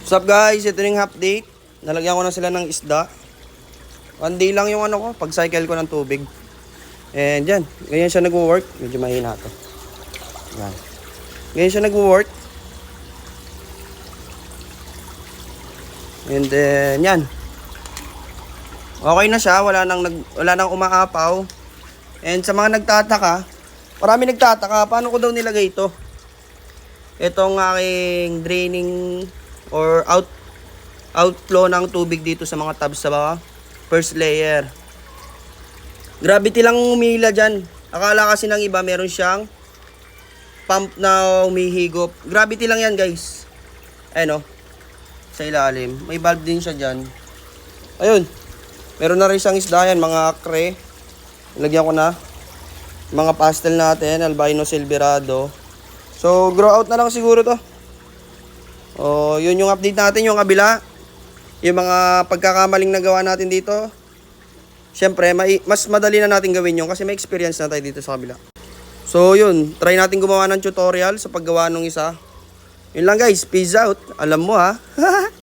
What's up guys, ito yung update. Nalagyan ko na sila ng isda. 1 day lang yung pag cycle ko ng tubig. And yan, ganyan siya nagwo-work. Medyo mahina to. Yan. Ganyan siya nagwo-work. And then yan. Okay na siya, wala nang umaapaw. And sa mga nagtataka, marami nagtataka, paano ko daw nilagay ito? Itong aking draining or outflow ng tubig dito sa mga tabs sa first layer. Gravity lang umila dyan. Akala kasi ng iba meron siyang pump na umihigop. Gravity lang yan guys. Ayun o. Sa ilalim. May valve din siya dyan. Ayun. Meron na rin siyang isda yan. Mga akre. Ilagyan ko na. Mga pastel natin. Albino silverado. So grow out na lang siguro to. Oh, yun yung update natin, yung kabila. Yung mga pagkakamaling nagawa natin dito. Siyempre, mas madali na natin gawin yun kasi may experience na tayo dito sa kabila. So, yun. Try natin gumawa ng tutorial sa paggawa ng isa. Yun lang guys. Peace out. Alam mo ha.